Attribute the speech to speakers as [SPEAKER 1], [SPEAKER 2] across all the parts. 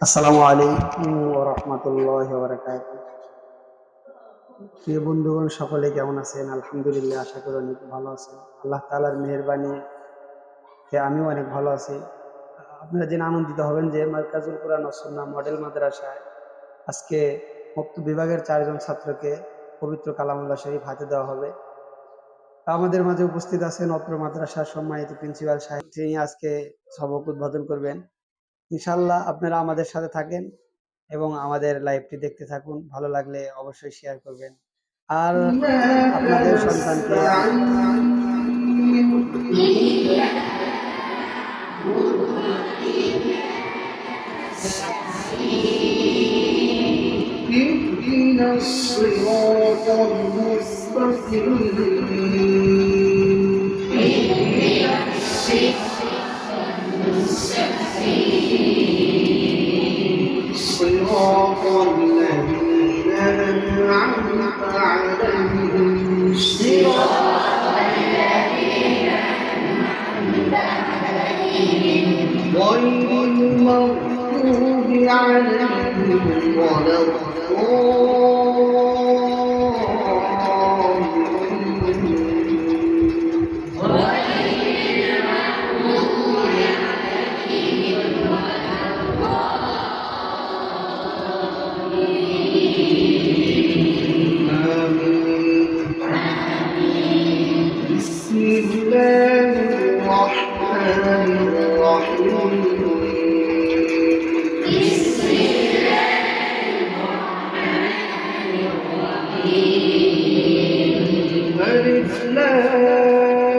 [SPEAKER 1] আসসালামু আলাইকুম ওয়া রাহমাতুল্লাহি ওয়া বারাকাতুহু। প্রিয় বন্ধুগণ, সকলে কেমন আছেন? আলহামদুলিল্লাহ, আশা করি অনেক ভালো আছেন। আল্লাহ তাআলার মেহেরবানিতে আমিও অনেক ভালো আছি। আপনারা জেনে আনন্দিত হবেন যে মার্কাজুল কোরআন ওয়াস সুন্নাহ মডেল মাদ্রাসায় আজকে মুক্ত বিভাগের 4 জন ছাত্রকে পবিত্র কালামুল্লাহ শরীফ হাতে দেওয়া হবে। আমাদের মাঝে উপস্থিত আছেন অত্র মাদ্রাসার সম্মানিত প্রিন্সিপাল সাহেব, তিনি আজকে সবক উদ্বোধন করবেন। ইনশাআল্লাহ আপনারা আমাদের সাথে থাকেন এবং আমাদের লাইভটি দেখতে থাকুন। ভালো লাগলে অবশ্যই শেয়ার করবেন। আর আপনাদের সন্তানকে
[SPEAKER 2] اهدنا الصراط المستقيم صراط الذين أنعمت عليهم غير المغضوب عليهم ولا بسم الله الرحمن الرحيم ألف لام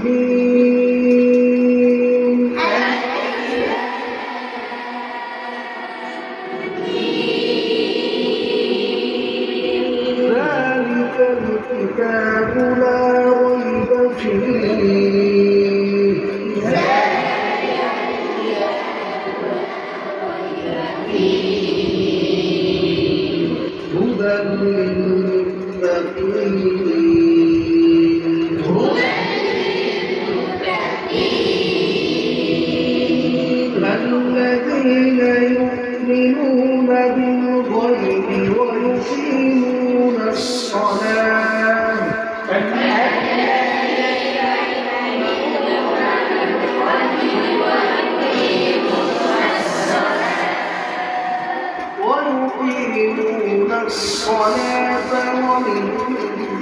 [SPEAKER 2] ميم ذلك الكتاب لا ريب فيه هدى للمتقين الذين يؤمنون بالغيب ويقيمون الصلاة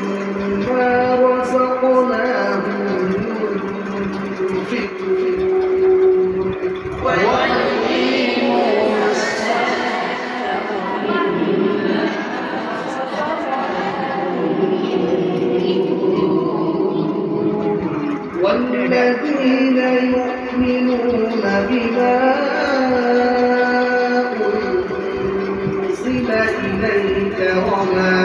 [SPEAKER 2] ومما رزقناهم ينفقون ويقيمون والذين يؤمنون بما أنزل إليك وما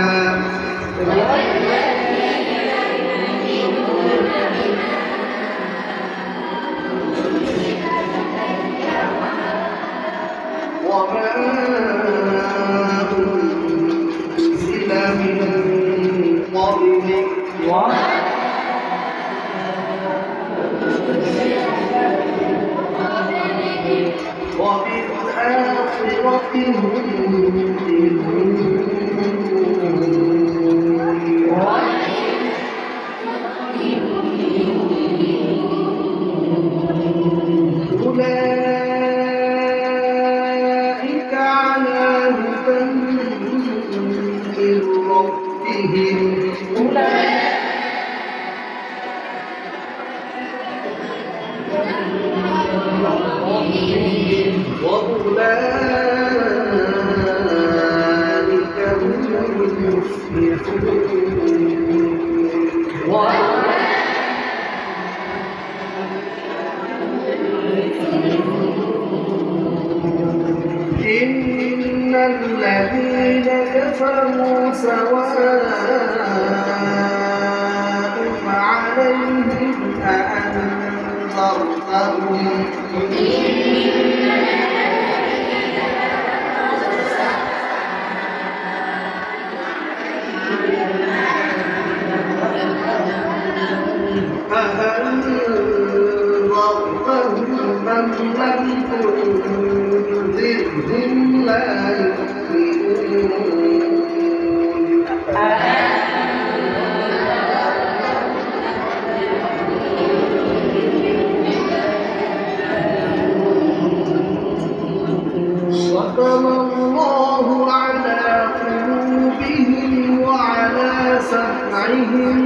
[SPEAKER 2] أنزل من قبلك وبالآخرة هم يؤمنون أولئك على هدى من ربهم وأولئك هم المفلحون إن الذين كفروا سواء عليهم أأنذرتهم أأنذرتهم من لم تنذرهم لا يؤمنون ختم الله على قلوبهم وعلى سمعهم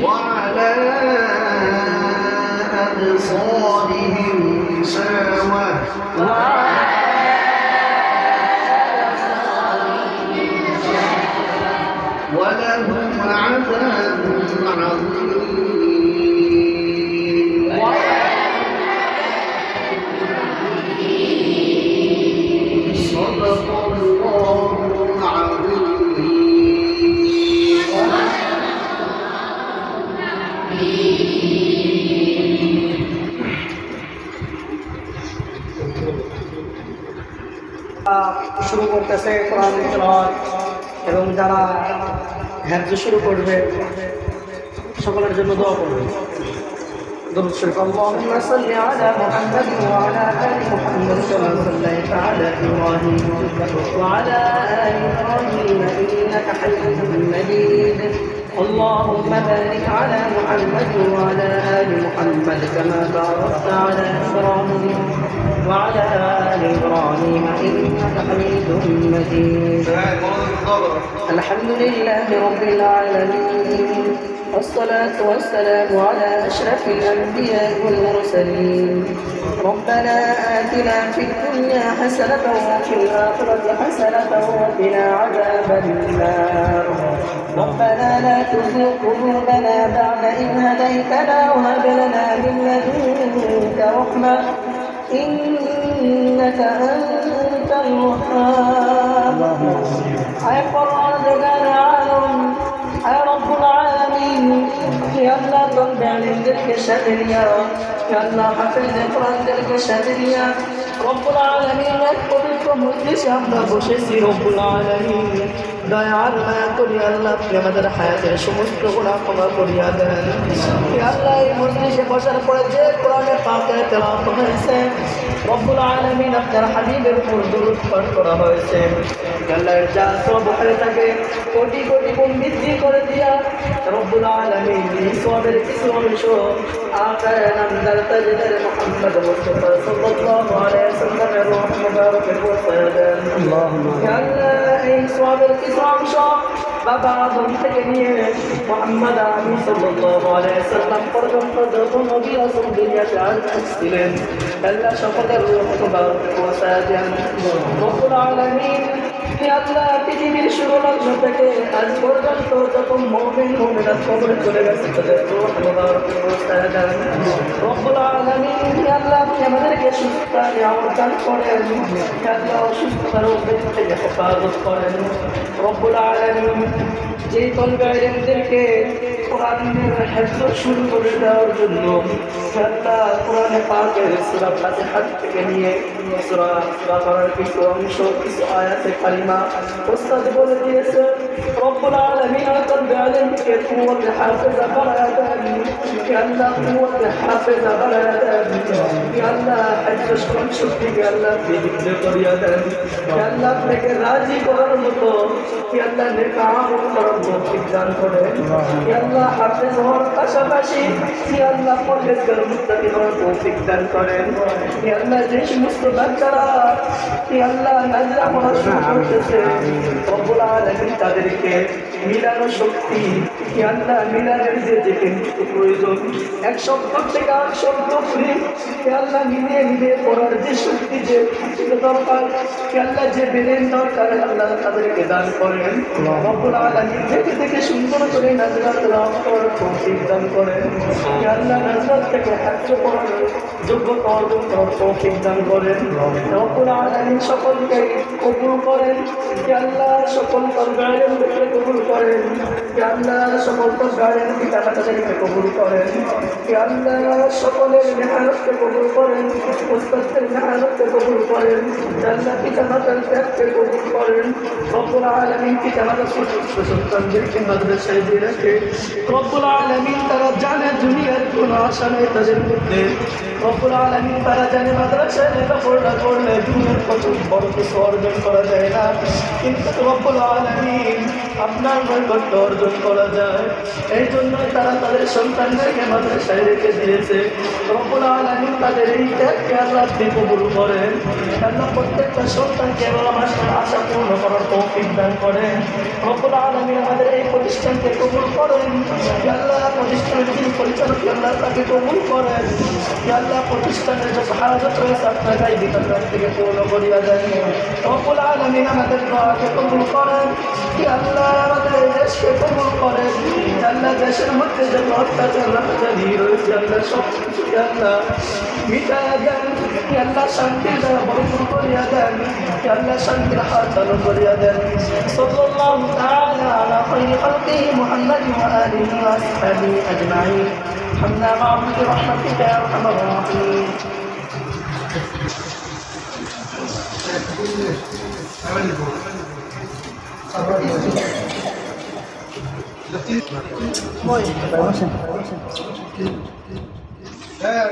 [SPEAKER 2] وعلى أبصارهم غشاوة ولهم عذاب عظيم صدق الله
[SPEAKER 3] শুরু করতেছে কোরআন তেলাওয়াত এবং যারা হেফজ শুরু করবে সকলের জন্য দোয়া করবে। দরুদ শরীফ আল্লাহুম্মা সাল্লি আলা মুহাম্মাদ ওয়া আলা আলি মুহাম্মাদ কামা সাল্লাইতা আলা ইব্রাহিম ওয়া আলা আলি ইব্রাহিম ইন্নাকা হামিদুম মাজিদ। اللهم بارك على محمد وعلى آل محمد كما باركت على إبراهيم وعلى آل إبراهيم إنك حميد مجيد. الحمد لله رب العالمين والصلاة والسلام على أشرف الأنبياء والمرسلين. ربنا آتنا في الدنيا حسنة وفي الآخرة حسنة وقنا عذاب النار. ربنا لا تزغ قلوبنا بعد إذ هديتنا وهب لنا من لدنك رحمة إنك أنت الوهاب. أي قرآن عالم أي رب العالمين يا الله طلب علمك شهريا يا الله حفظ القرآن لك شهريا رب العالمين পবিত্র মজলিসে আমরা বসেছি রব্বুল আলামিন দয়া আল্লাহ করি আল্লাহ আপনি আমাদের হায়াতের সমস্ত গুনাহ ক্ষমা করিয়া দেন। ইয়া আল্লাহ এই মজলিসে বসার পরে যে কোরআনে পাকের তেলাওয়াত হয়েছে রব্বুল আলামিন আপনার হাবিবের উপর দরুদ পাঠ করা হয়েছে আল্লাহর যা সওয়াব হয়ে থাকে কোটি কোটি গুণ বৃদ্ধি করে দিয়া রব্বুল আলামিন এই সওয়াবের কিছু অংশ আকার নামদার তাজদার মুহাম্মদ মুস্তাফা সাল্লাল্লাহু আলাইহি ওয়াসাল্লামের রূহ মুবারকের ওয়াসায়া দেন। আল্লাহুম্মা ইয়া আল্লাহ এই সওয়াবের কিছু অংশ বাবা আদম থেকে নিয়ে মুহাম্মদ আমিন সাল্লাল্লাহু আলাইহি ওয়াসাল্লাম পর্যন্ত যত নবী রাসূল দুনিয়াতে আসছিলেন আল্লাহ সকলের রূহ মুবারকের ওয়াসায়া দেন। রব্বুল আলামিন ইয়া আল্লাহ পৃথিবীর শুরু লগ্ন থেকে আজ পর্যন্ত যত মুমিন মুমিনাত কবরে চলে গেছে তাদের রূহ মুবারকের ওয়াসায়া দেন। রব্বুল আলামিন ইয়া আল্লাহ আপনি আমাদেরকে সুস্থতা নিয়ামত দান করেন ইয়া আল্লাহ অসুস্থতার রোগ থেকে হেফাজত করেন। রব্বুল আলামিন যেই তলবাইদেরকে কোরআনের হেফজ শুরু করে দেওয়ার জন্য আল্লাহ কোরআনে পাকের সূরা ফাতিহা থেকে নিয়ে সূরা বাকারার কিছু অংশ কিছু আয়াতে কালিমা ওস্তাদ বলে দিয়েছে রব্বুল আলামিন তলবাইদেরকে কুওয়াত হাফেজা বাড়ায়া দেন ইয়া আল্লাহ কুওয়াত হাফেজা বাড়ায়া দেন ইয়া আল্লাহ হেফজ শক্তি ইয়া আল্লাহ বৃদ্ধি করিয়া দেন ইয়া আল্লাহ আপনাকে রাজি করার মতো ইয়া আল্লাহ নেক আমল করার তৌফিক দান করেন ইয়া আল্লাহ হাফেজ হওয়ার পাশাপাশি ইয়া আল্লাহ পরহেজগার মুত্তাকি হওয়ার তৌফিক দান করেন ইয়া আল্লাহ যে সমস্ত বাচ্চারা ইয়া আল্লাহ নাজরা পড়াশোনা করতেছে রব্বুল আলামিন তাদেরকে মিলানো শক্তি ইয়া আল্লাহ মিলানের যে প্রয়োজন এক সপ্তাহ থেকে 8 সপ্তাহ করে ইয়া আল্লাহ মিলিয়ে পড়ার যে শক্তি যে দরকার ইয়া আল্লাহ যে বেলেন দরকার আল্লাহ তাদেরকে দান করেন। রব্বুল আলামিন থেকে সুন্দর করে নাজরাত তেলাওয়াত করার তৌফিক দান করেন ইয়া আল্লাহ নাজরাত থেকে হেফজ করার যোগ্যতা অর্জন করার তৌফিক দান করেন। রব্বুল আলামিন সকলকে কবুল করেন ইয়া আল্লাহ সকল তলবাইদেরকে কবুল করেন ইয়া আল্লাহ সকল গার্ডেন পিতা মাতাদেরকে কবুল করেন ইয়া আল্লাহ সকলের মেহনতকে কবুল করেন উস্তাদের মেহনতকে কবুল করেন ইয়া আল্লাহ পিতা মাতার ত্যাগকে কবুল করেন রব্বুল আলামিন পিতা মাতার সন্তানদেরকে মাদ্রাসায় দিয়ে রাখে রব্বুল আলামিন তারা জানে দুনিয়ার কোনো আশা নেই তাদের মধ্যে রব্বুল আলামিন তারা জানে মাদ্রাসায় লেখাপড়া করলে দুনিয়ার কত বড় কিছু অর্জন করা যায় না কিন্তু রব্বুল আলামিন আপনার নৈকট্য অর্জন করা যায় এই জন্যই তারা তাদের সন্তানদেরকে মাদ্রাসায় রেখে দিয়েছে রব্বুল আলামিন তাদের এই ত্যাগকে আল্লাহ আপনি কবুল করেন আল্লাহ প্রত্যেকটা সন্তানকে আমার আশা পূর্ণ করার তৌফিক দান করেন রব্বুল আলামিন আমাদের এই প্রতিষ্ঠানকে কবুল করেন আল্লাহ প্রতিষ্ঠানের যিনি পরিচালক আল্লাহ তাকে কবুল করেন আল্লাহ প্রতিষ্ঠানের যে হাজত রয়েছে আপনার গায়ে বিকাশ থেকে পূর্ণ করিয়া দেন রব্বুল আলামিন আমাদের দোয়াকে কবুল করেন আল্লাহ আমাদের এই দেশকে কবুল করেন আল্লাহ দেশের মধ্যে যে অত্যাচার রাজধানী রয়েছে আল্লাহ সব কিছুকে আল্লাহ মিটাইয়া দেন আল্লাহ শান্তির দ্বারা ভরপুর করিয়া দেন আল্লাহ শান্তির হাত চালু করিয়া দেন সাল্লাল্লাহু তাআলা আলা খায়রি খালকিহি মুহাম্মাদিন ওয়া আলিহি ওয়া আসহাবিহি আজমাইন হামনা মা'হুম বিরহমাতিকা ইয়া আরহামার রাহিমিন
[SPEAKER 1] হ্যাঁ